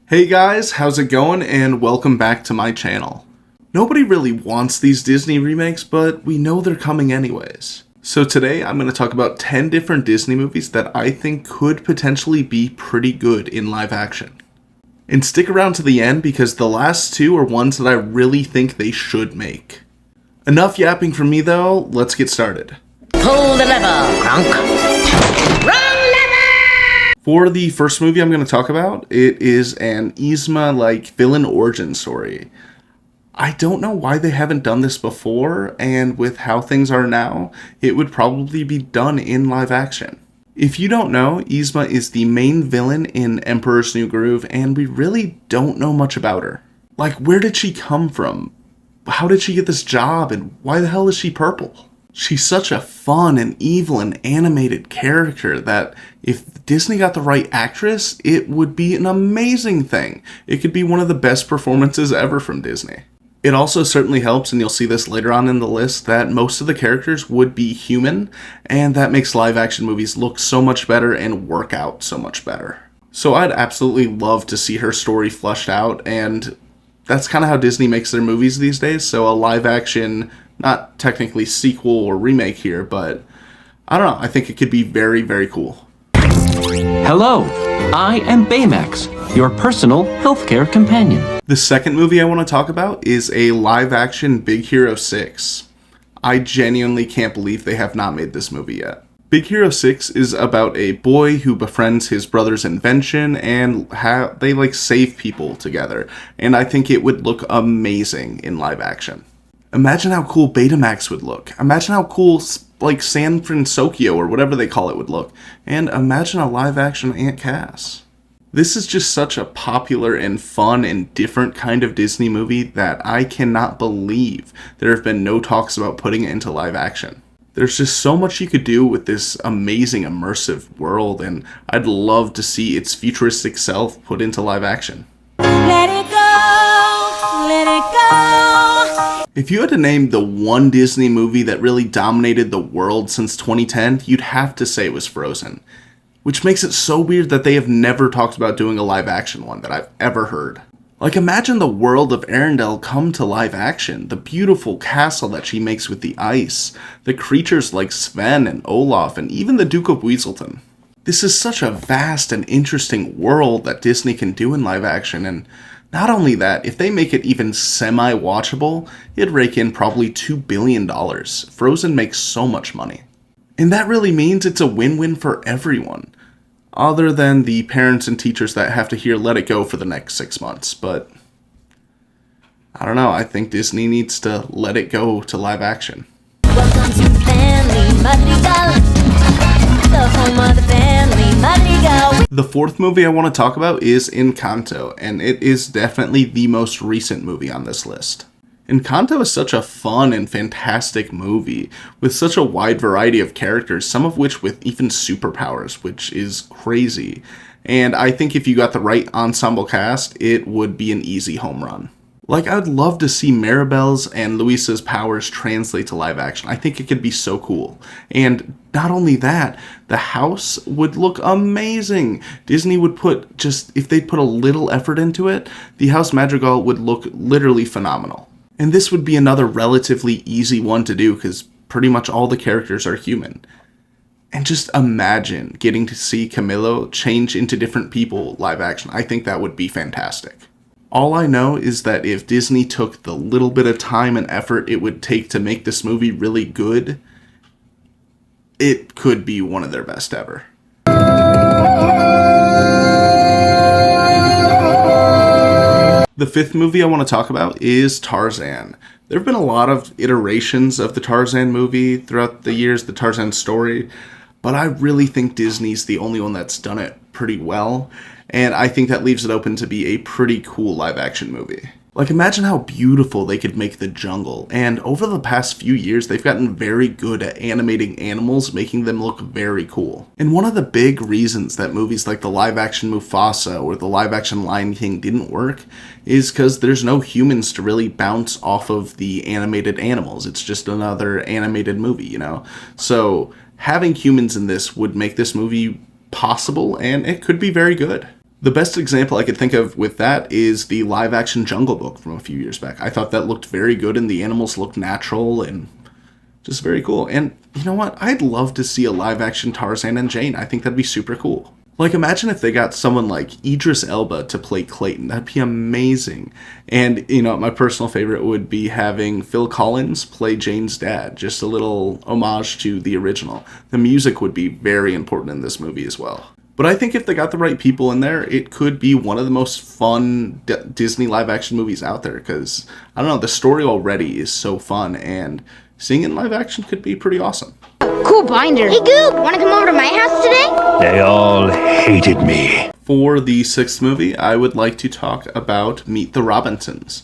Hey guys, how's it going, and welcome back to my channel. Nobody really wants these Disney remakes, but we know they're coming anyways. So today I'm going to talk about 10 different Disney movies that I think could potentially be pretty good in live action. And stick around to the end because the last two are ones that I really think they should make. Enough yapping from me though, let's get started. Pull the lever, Kronk. Wrong lever! For the first movie I'm going to talk about, it is an Yzma-like villain origin story. I don't know why they haven't done this before, and with how things are now, it would probably be done in live action. If you don't know, Yzma is the main villain in Emperor's New Groove, and we really don't know much about her. Like, where did she come from? How did she get this job, and why the hell is she purple? She's such a fun and evil and animated character that if Disney got the right actress, it would be an amazing thing. It could be one of the best performances ever from Disney. It also certainly helps, and you'll see this later on in the list, that most of the characters would be human, and that makes live action movies look so much better and work out so much better. So I'd absolutely love to see her story fleshed out, and that's kind of how Disney makes their movies these days, so a live action, not technically sequel or remake here, but I don't know, I think it could be very, very cool. Hello, I am Baymax, your personal healthcare companion. The second movie I want to talk about is a live-action Big Hero 6. I genuinely can't believe they have not made this movie yet. Big Hero 6 is about a boy who befriends his brother's invention and they save people together. And I think it would look amazing in live action. Imagine how cool Betamax would look. Imagine how cool San Francisco or whatever they call it would look. And imagine a live action Aunt Cass. This is just such a popular and fun and different kind of Disney movie that I cannot believe there have been no talks about putting it into live action. There's just so much you could do with this amazing immersive world, and I'd love to see its futuristic self put into live action. Let it go, let it go. If you had to name the one Disney movie that really dominated the world since 2010, you'd have to say it was Frozen. Which makes it so weird that they have never talked about doing a live action one that I've ever heard. Like, imagine the world of Arendelle come to live action, the beautiful castle that she makes with the ice, the creatures like Sven and Olaf, and even the Duke of Weaselton. This is such a vast and interesting world that Disney can do in live action, and not only that, if they make it even semi-watchable, it'd rake in probably $2 billion. Frozen makes so much money. And that really means it's a win-win for everyone. Other than the parents and teachers that have to hear Let It Go for the next 6 months. But I don't know, I think Disney needs to let it go to live action. Welcome to Family Madrigal, the home of the Family Madrigal. The fourth movie I want to talk about is Encanto, and it is definitely the most recent movie on this list. Encanto is such a fun and fantastic movie, with such a wide variety of characters, some of which with even superpowers, which is crazy. And I think if you got the right ensemble cast, it would be an easy home run. Like, I'd love to see Mirabel's and Luisa's powers translate to live action. I think it could be so cool. And not only that, the house would look amazing. Disney would if they'd put a little effort into it, the House Madrigal would look literally phenomenal. And this would be another relatively easy one to do because pretty much all the characters are human. And just imagine getting to see Camilo change into different people live action. I think that would be fantastic. All I know is that if Disney took the little bit of time and effort it would take to make this movie really good, it could be one of their best ever. The fifth movie I want to talk about is Tarzan. There have been a lot of iterations of the Tarzan movie throughout the years, the Tarzan story, but I really think Disney's the only one that's done it pretty well, and I think that leaves it open to be a pretty cool live action movie. Like, imagine how beautiful they could make the jungle, and over the past few years, they've gotten very good at animating animals, making them look very cool. And one of the big reasons that movies like the live-action Mufasa or the live-action Lion King didn't work is because there's no humans to really bounce off of the animated animals. It's just another animated movie, you know? So, having humans in this would make this movie possible, and it could be very good. The best example I could think of with that is the live-action Jungle Book from a few years back. I thought that looked very good, and the animals looked natural and just very cool. And you know what? I'd love to see a live-action Tarzan and Jane. I think that'd be super cool. Like, imagine if they got someone like Idris Elba to play Clayton. That'd be amazing. And, you know, my personal favorite would be having Phil Collins play Jane's dad. Just a little homage to the original. The music would be very important in this movie as well. But I think if they got the right people in there, it could be one of the most fun Disney live-action movies out there. Because, I don't know, the story already is so fun. And seeing it in live action could be pretty awesome. Cool binder. Hey, Goop, want to come over to my house today? They all hated me. For the sixth movie, I would like to talk about Meet the Robinsons.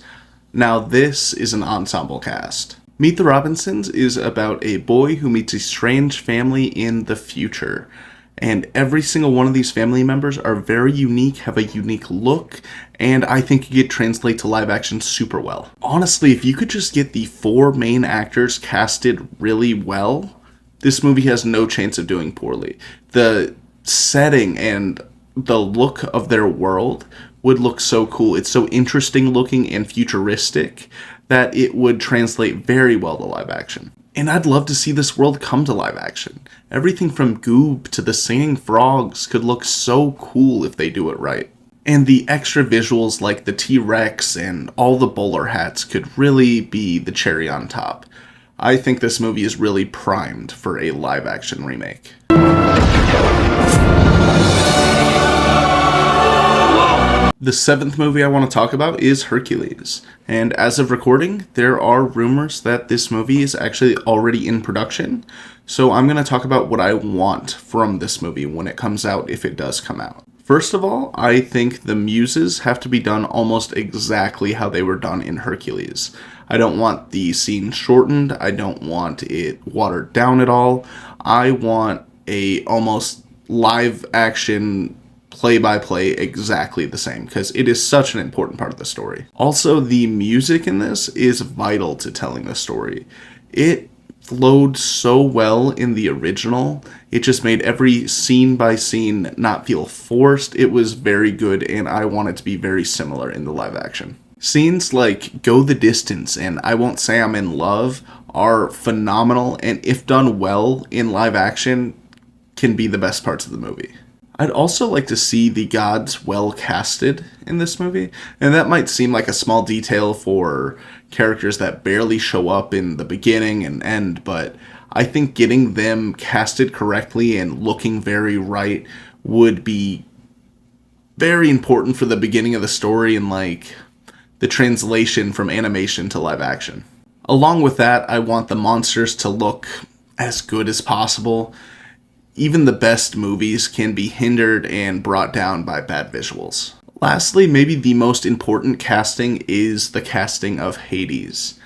Now, this is an ensemble cast. Meet the Robinsons is about a boy who meets a strange family in the future. And every single one of these family members are very unique, have a unique look, and I think you could translate to live action super well. Honestly, if you could just get the 4 main actors casted really well, this movie has no chance of doing poorly. The setting and the look of their world would look so cool. It's so interesting looking and futuristic that it would translate very well to live action. And I'd love to see this world come to live action. Everything from Goob to the singing frogs could look so cool if they do it right. And the extra visuals like the T-Rex and all the bowler hats could really be the cherry on top. I think this movie is really primed for a live action remake. The seventh movie I want to talk about is Hercules. And as of recording, there are rumors that this movie is actually already in production. So I'm going to talk about what I want from this movie when it comes out, if it does come out. First of all, I think the muses have to be done almost exactly how they were done in Hercules. I don't want the scene shortened. I don't want it watered down at all. I want a almost live action play-by-play exactly the same, because it is such an important part of the story. Also, the music in this is vital to telling the story. It flowed so well in the original. It just made every scene by scene not feel forced. It was very good, and I want it to be very similar in the live action. Scenes like Go the Distance and I Won't Say I'm in Love are phenomenal, and if done well in live action, can be the best parts of the movie. I'd also like to see the gods well casted in this movie, and that might seem like a small detail for characters that barely show up in the beginning and end, but I think getting them casted correctly and looking very right would be very important for the beginning of the story and like the translation from animation to live action. Along with that, I want the monsters to look as good as possible. Even the best movies can be hindered and brought down by bad visuals. Lastly, maybe the most important casting is the casting of Hades.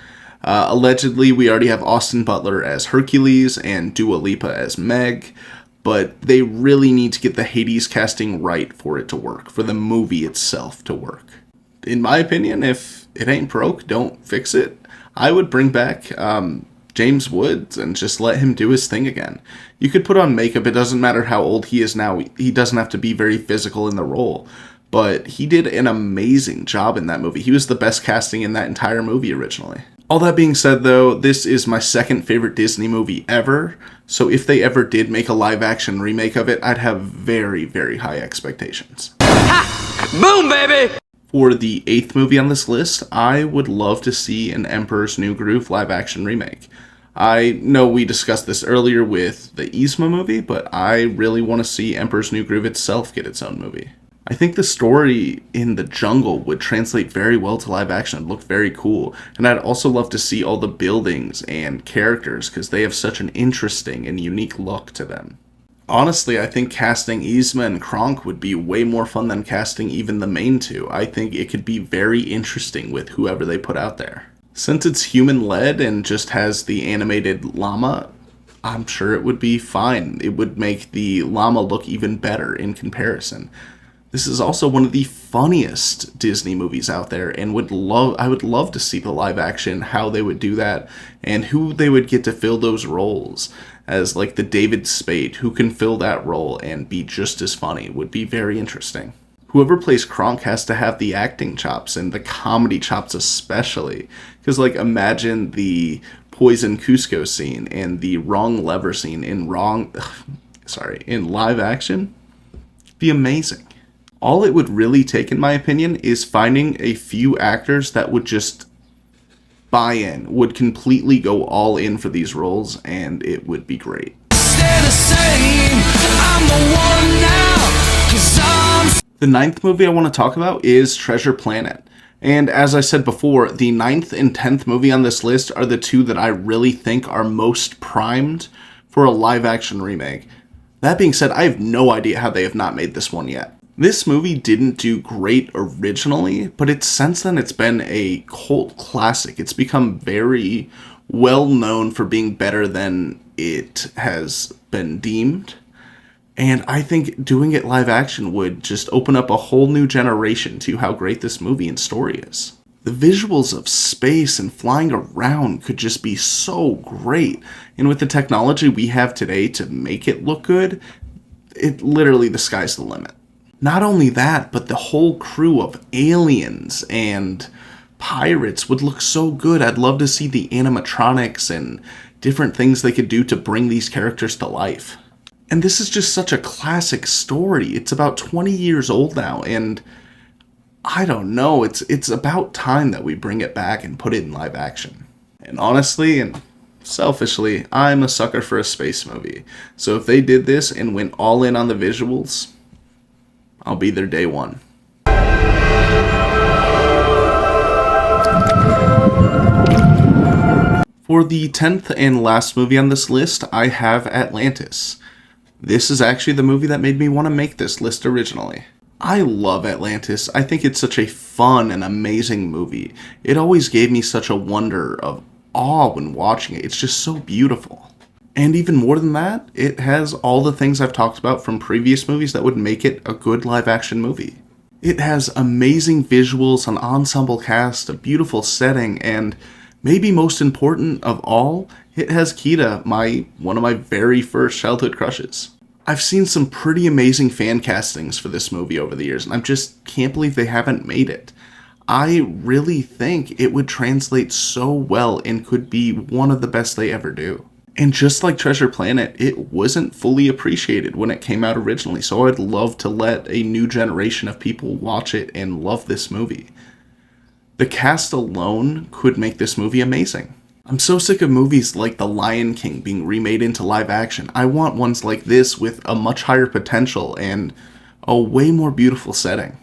Allegedly, we already have Austin Butler as Hercules and Dua Lipa as Meg, but they really need to get the Hades casting right for it to work, for the movie itself to work. In my opinion, if it ain't broke, don't fix it. I would bring back James Woods and just let him do his thing again. You could put on makeup, it doesn't matter how old he is now, he doesn't have to be very physical in the role, but he did an amazing job in that movie. He was the best casting in that entire movie originally. All that being said though, this is my second favorite Disney movie ever, so if they ever did make a live action remake of it, I'd have very, very high expectations. Ha! Boom, baby! For the eighth movie on this list, I would love to see an Emperor's New Groove live action remake. I know we discussed this earlier with the Yzma movie, but I really want to see Emperor's New Groove itself get its own movie. I think the story in the jungle would translate very well to live action, look very cool, and I'd also love to see all the buildings and characters because they have such an interesting and unique look to them. Honestly, I think casting Yzma and Kronk would be way more fun than casting even the main two. I think it could be very interesting with whoever they put out there. Since it's human-led and just has the animated llama, I'm sure it would be fine. It would make the llama look even better in comparison. This is also one of the funniest Disney movies out there, and I would love to see the live action, how they would do that, and who they would get to fill those roles. as like the David Spade, who can fill that role and be just as funny, would be very interesting. Whoever plays Kronk has to have the acting chops and the comedy chops especially. Because, like, imagine the Poison Cusco scene and the wrong lever scene in live action. It'd be amazing. All it would really take, in my opinion, is finding a few actors that would just buy in, would completely go all in for these roles, and it would be great. The ninth movie I want to talk about is Treasure Planet. And as I said before, the 9th and 10th movie on this list are the two that I really think are most primed for a live-action remake. That being said, I have no idea how they have not made this one yet. This movie didn't do great originally, but since then it's been a cult classic. It's become very well known for being better than it has been deemed. And I think doing it live action would just open up a whole new generation to how great this movie and story is. The visuals of space and flying around could just be so great. And with the technology we have today to make it look good, the sky's the limit. Not only that, but the whole crew of aliens and pirates would look so good. I'd love to see the animatronics and different things they could do to bring these characters to life. And this is just such a classic story. It's about 20 years old now, and I don't know, it's about time that we bring it back and put it in live action. And honestly, and selfishly, I'm a sucker for a space movie. So if they did this and went all in on the visuals, I'll be there day one. For the 10th and last movie on this list, I have Atlantis. This is actually the movie that made me want to make this list originally. I love Atlantis. I think it's such a fun and amazing movie. It always gave me such a wonder of awe when watching it. It's just so beautiful. And even more than that, it has all the things I've talked about from previous movies that would make it a good live-action movie. It has amazing visuals, an ensemble cast, a beautiful setting, and maybe most important of all, it has Kida, one of my very first childhood crushes. I've seen some pretty amazing fan castings for this movie over the years, and I just can't believe they haven't made it. I really think it would translate so well and could be one of the best they ever do. And just like Treasure Planet, it wasn't fully appreciated when it came out originally, so I'd love to let a new generation of people watch it and love this movie. The cast alone could make this movie amazing. I'm so sick of movies like The Lion King being remade into live action. I want ones like this with a much higher potential and a way more beautiful setting.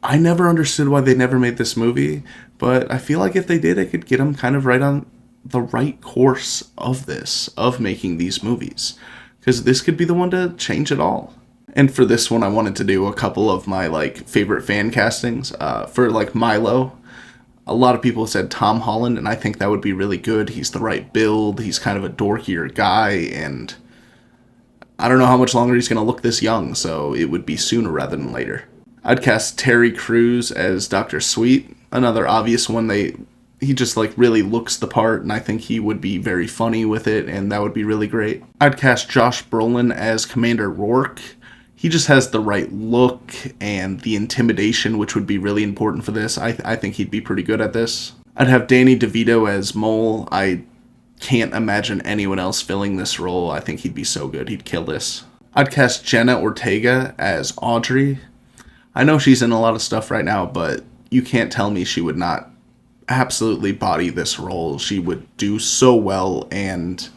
I never understood why they never made this movie, but I feel like if they did, it could get them kind of right on the right course of making these movies. Because this could be the one to change it all. And for this one, I wanted to do a couple of my favorite fan castings. For Milo, a lot of people said Tom Holland, and I think that would be really good. He's the right build, he's kind of a dorkier guy, and I don't know how much longer he's going to look this young, so it would be sooner rather than later. I'd cast Terry Crews as Dr. Sweet, another obvious one. He just really looks the part, and I think he would be very funny with it, and that would be really great. I'd cast Josh Brolin as Commander Rourke. He just has the right look and the intimidation, which would be really important for this. I think he'd be pretty good at this. I'd have Danny DeVito as Mole. I can't imagine anyone else filling this role. I think he'd be so good. He'd kill this. I'd cast Jenna Ortega as Audrey. I know she's in a lot of stuff right now, but you can't tell me she would not absolutely body this role. She would do so well, and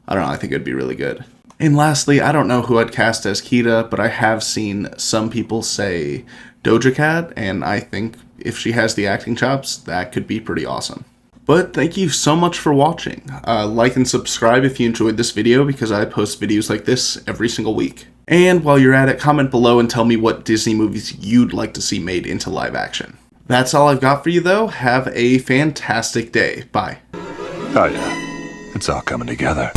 I don't know, I think it'd be really good. And lastly, I don't know who I'd cast as Kida, but I have seen some people say Doja Cat, and I think if she has the acting chops, that could be pretty awesome. But thank you so much for watching. Like and subscribe if you enjoyed this video, because I post videos like this every single week. And while you're at it, comment below and tell me what Disney movies you'd like to see made into live action. That's all I've got for you though. Have a fantastic day. Bye. Oh yeah, it's all coming together.